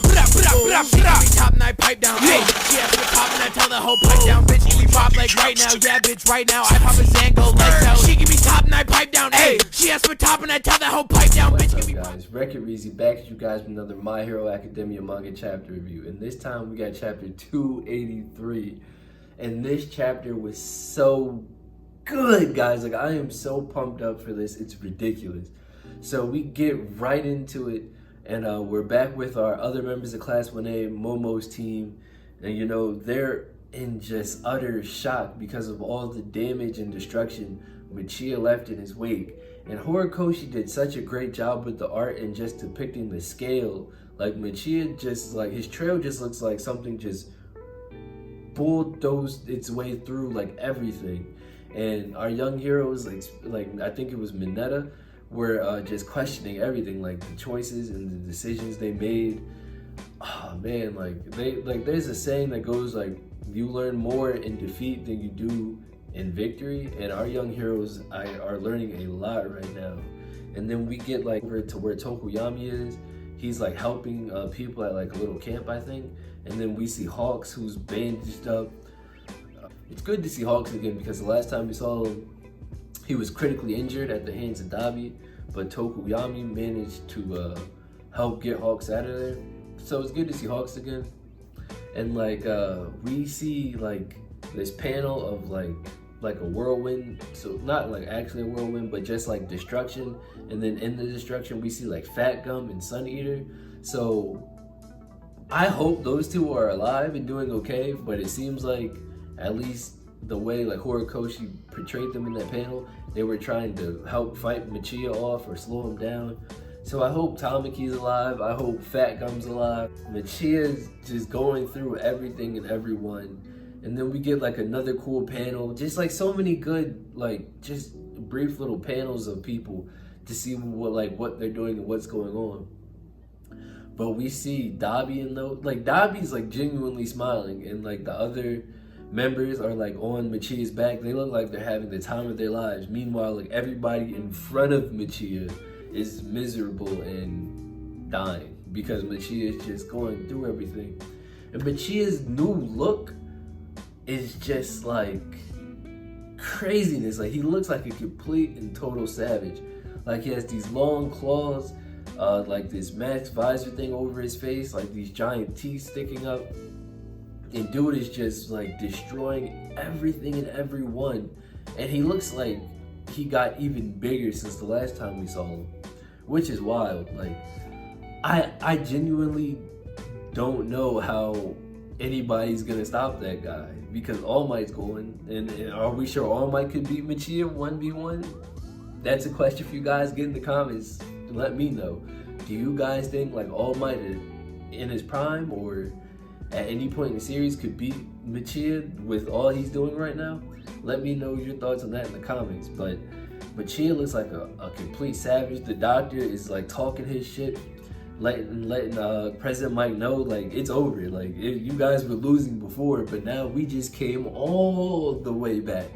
down. She give me top and I pipe down. Hey, she asked for top and I tell the whole pipe down. Bitch, give me pop like right now. Yeah, bitch, right now. I pop a Zango lights out. She give me top and I pipe down. Hey, she asked for top and I tell the whole pipe down. Bitch, give me pop. Guys, Record Reezy back at you guys with another My Hero Academia manga chapter review. And this time we got chapter 283. And this chapter was so good, guys. Like, I am so pumped up for this. It's ridiculous. So we get right into it. And we're back with our other members of Class 1A, Momo's team. And you know, they're in just utter shock because of all the damage and destruction Machia left in his wake. And Horikoshi did such a great job with the art and just depicting the scale. Like, Machia just, like, his trail just looks like something just bulldozed its way through, like, everything. And our young heroes, like I think it was Mineta, were just questioning everything, like the choices and the decisions they made. Oh man, there's a saying that goes like, you learn more in defeat than you do in victory, and our young heroes are learning a lot right now. And then we get like over to where Tokuyami is. He's like helping people at like a little camp, I think. And then we see Hawks, who's bandaged up. It's good to see Hawks again because the last time we saw him, he was critically injured at the hands of Dabi, but Tokuyami managed to help get Hawks out of there. So it's good to see Hawks again. And like we see like this panel of like a whirlwind, so not like actually a whirlwind, but just like destruction. And then in the destruction we see like Fat Gum and Sun Eater. So I hope those two are alive and doing okay, but it seems like at least the way like Horikoshi portrayed them in that panel, they were trying to help fight Machia off or slow him down. So I hope Tamaki's alive. I hope Fat Gum's alive. Machia's just going through everything and everyone. And then we get like another cool panel. Just like so many good, like just brief little panels of people to see what they're doing and what's going on. But we see Dabi and Dabi's like genuinely smiling, and like the other members are like on Machia's back. They look like they're having the time of their lives. Meanwhile, like everybody in front of Machia is miserable and dying because Machia is just going through everything. And Machia's new look is just like craziness. Like, he looks like a complete and total savage. Like, he has these long claws, like this mask visor thing over his face, like these giant teeth sticking up. And dude is just like destroying everything and everyone. And he looks like he got even bigger since the last time we saw him, which is wild. Like, I genuinely don't know how anybody's gonna stop that guy because All Might's going. And are we sure All Might could beat Machia 1v1? That's a question for you guys. Get in the comments and let me know. Do you guys think like All Might in his prime or at any point in the series could beat Machia with all he's doing right now? Let me know your thoughts on that in the comments. But Machia looks like a complete savage. The doctor is like talking his shit, letting President Mike know like it's over. Like, you guys were losing before, but now we just came all the way back.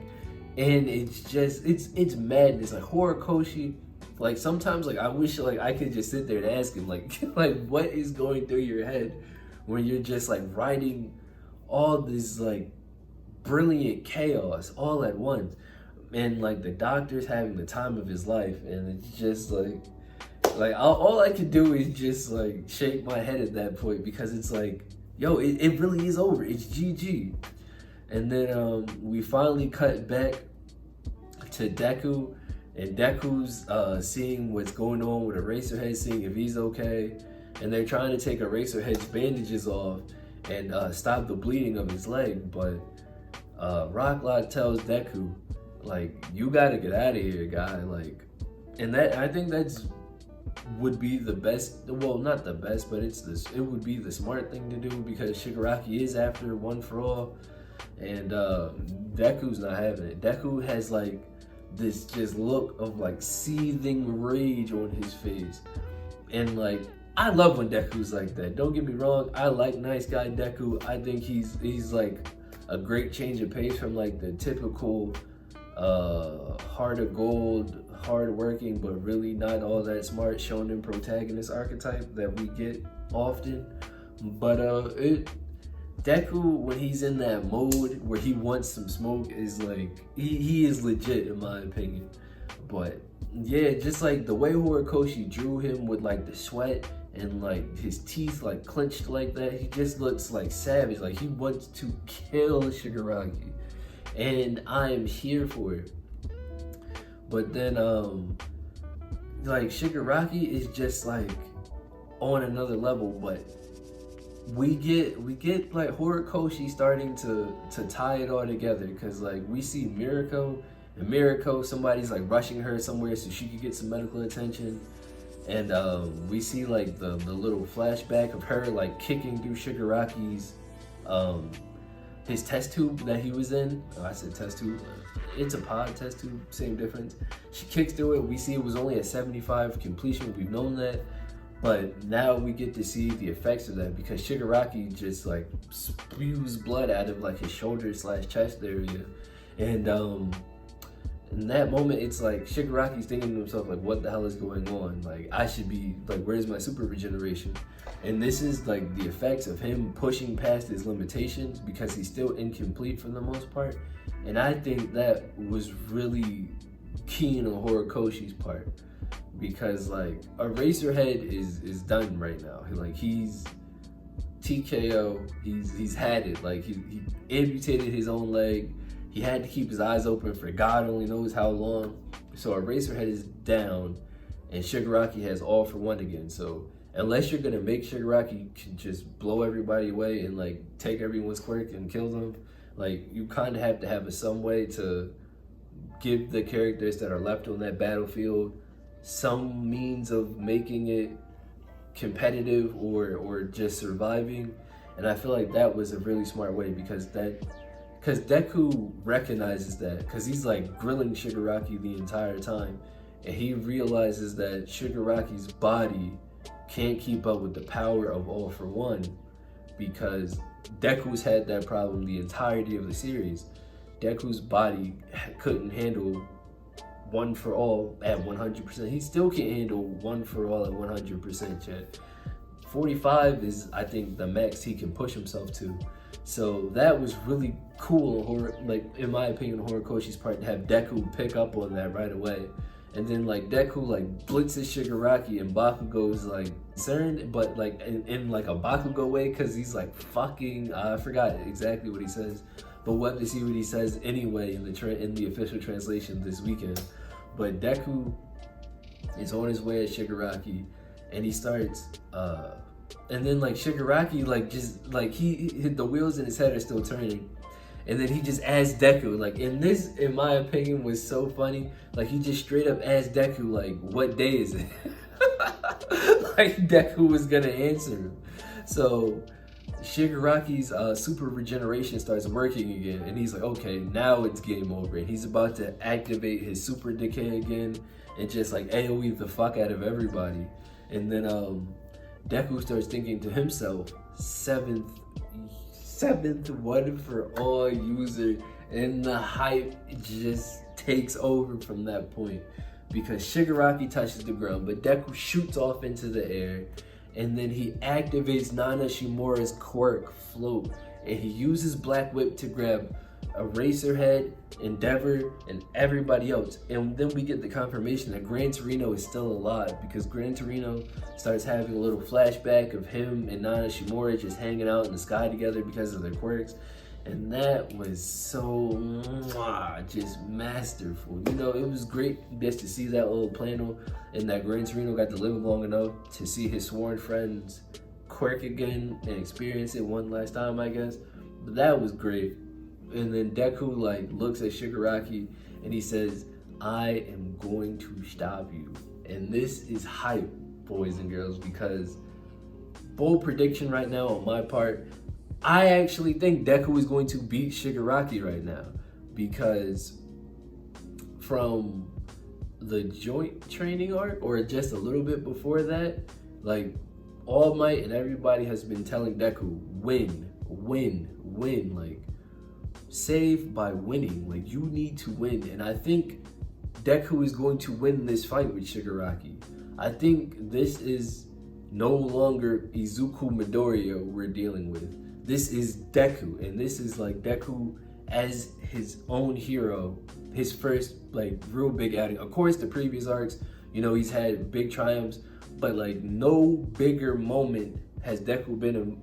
And it's just, it's madness. Like, Horikoshi, like sometimes like I wish like I could just sit there and ask him like what is going through your head when you're just like writing all this like brilliant chaos all at once. And like the doctor's having the time of his life, and it's just like all I could do is just like shake my head at that point because it's like, yo, it really is over. It's GG. And then we finally cut back to Deku, and Deku's seeing what's going on with Eraserhead, seeing if he's okay. And they're trying to take Eraserhead's bandages off and stop the bleeding of his leg. But Rocklock tells Deku, like, you gotta get out of here, guy. Like, and that, I think would be the best, well, not the best, but it would be the smart thing to do because Shigaraki is after One For All. And Deku's not having it. Deku has like this just look of like seething rage on his face. And like, I love when Deku's like that. Don't get me wrong, I like nice guy Deku. I think he's like a great change of pace from like the typical heart of gold, hard-working, but really not all that smart shonen protagonist archetype that we get often. But Deku, when he's in that mode where he wants some smoke, is like he is legit in my opinion. But yeah, just like the way Horikoshi drew him with like the sweat and like his teeth like clenched like that, he just looks like savage. Like he wants to kill Shigaraki, and I am here for it. But then like Shigaraki is just like on another level. But we get like Horikoshi starting to tie it all together, because like we see Mirako, somebody's like rushing her somewhere so she could get some medical attention, and we see like the little flashback of her like kicking through Shigaraki's his test tube that he was in. Oh, I said test tube. It's a pod test tube, same difference. She kicks through it. We see it was only a 75 completion. We've known that. But now we get to see the effects of that, because Shigaraki just like spews blood out of like his shoulder / chest area. And in that moment, it's like Shigaraki's thinking to himself, like, what the hell is going on? Like, I should be, like, where's my super regeneration? And this is like the effects of him pushing past his limitations, because he's still incomplete for the most part. And I think that was really keen on Horikoshi's part, because like Eraserhead is done right now. Like he's TKO. He's had it. Like he amputated his own leg. He had to keep his eyes open for God only knows how long. So Eraserhead is down, and Shigaraki has all for one again. So unless you're gonna make Shigaraki can just blow everybody away and like take everyone's quirk and kill them, like you kind of have to have some way to give the characters that are left on that battlefield some means of making it competitive or just surviving. And I feel like that was a really smart way, because Deku recognizes that, because he's like grilling Shigaraki the entire time, and he realizes that Shigaraki's body can't keep up with the power of All for One, because Deku's had that problem the entirety of the series. Deku's body couldn't handle One for All at 100%. He still can't handle One for All at 100% yet. 45 is, I think, the max he can push himself to. So that was really cool, like in my opinion, on Horikoshi's part, to have Deku pick up on that right away. And then like Deku like blitzes Shigaraki, and Bakugo's like concerned, but like in like a Bakugo way, because he's like fucking, I forgot exactly what he says, but we'll have to see what he says anyway in the official translation this weekend. But Deku is on his way at Shigaraki, and he starts and then like Shigaraki like just like he the wheels in his head are still turning, and then he just asks Deku, like, and this in my opinion was so funny, like he just straight up asked Deku like, what day is it? Like Deku was gonna answer him. So Shigaraki's super regeneration starts working again, and he's like, okay, now it's game over, and he's about to activate his super decay again and just like AoE the fuck out of everybody. And then Deku starts thinking to himself, seventh One for All user, and the hype just takes over from that point, because Shigaraki touches the ground, but Deku shoots off into the air, and then he activates Nana Shimura's quirk, Float, and he uses Black Whip to grab Eraserhead, Endeavor, and everybody else. And then we get the confirmation that Gran Torino is still alive, because Gran Torino starts having a little flashback of him and Nana Shimura just hanging out in the sky together because of their quirks. And that was so just masterful. You know, it was great just to see that little panel, and that Gran Torino got to live long enough to see his sworn friends quirk again and experience it one last time, I guess. But that was great. And then Deku like looks at Shigaraki and he says, I am going to stop you. And this is hype, boys and girls, because bold prediction right now on my part, I actually think Deku is going to beat Shigaraki right now, because from the joint training arc, or just a little bit before that, like All Might and everybody has been telling Deku, win, like save by winning, like you need to win. And I think Deku is going to win this fight with Shigaraki. I think this is no longer Izuku Midoriya we're dealing with. This is Deku, and this is like Deku as his own hero, his first like real big outing. Of course, the previous arcs, you know, he's had big triumphs, but like no bigger moment has Deku been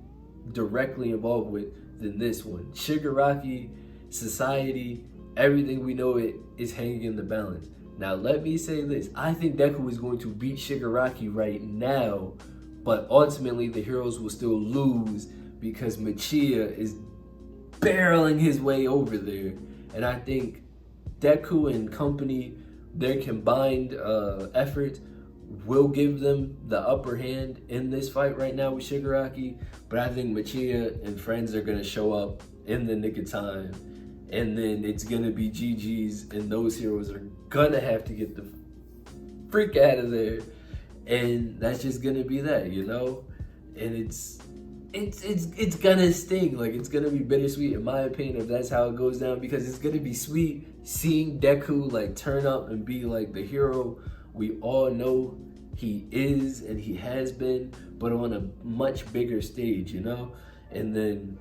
directly involved with than this one. Shigaraki, society, everything we know it is hanging in the balance. Now let me say this, I think Deku is going to beat Shigaraki right now, but ultimately the heroes will still lose because Machia is barreling his way over there. And I think Deku and company, their combined efforts will give them the upper hand in this fight right now with Shigaraki. But I think Machia and friends are going to show up in the nick of time. And then it's going to be GG's, and those heroes are going to have to get the freak out of there. And that's just going to be that, you know? And it's gonna sting. Like, it's gonna be bittersweet in my opinion if that's how it goes down, because it's gonna be sweet seeing Deku like turn up and be like the hero we all know he is and he has been, but on a much bigger stage, you know? And then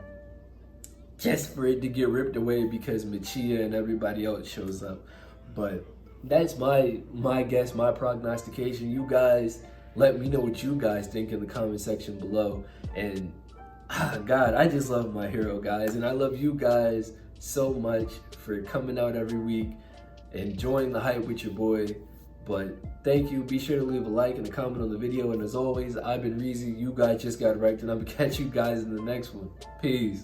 just for it to get ripped away because Machia and everybody else shows up. But that's my guess, my prognostication. You guys let me know what you guys think in the comment section below. And God, I just love my hero, guys, and I love you guys so much for coming out every week, enjoying the hype with your boy. But thank you. Be sure to leave a like and a comment on the video. And as always, I've been Reezy. You guys just got right, and I'm gonna catch you guys in the next one. Peace.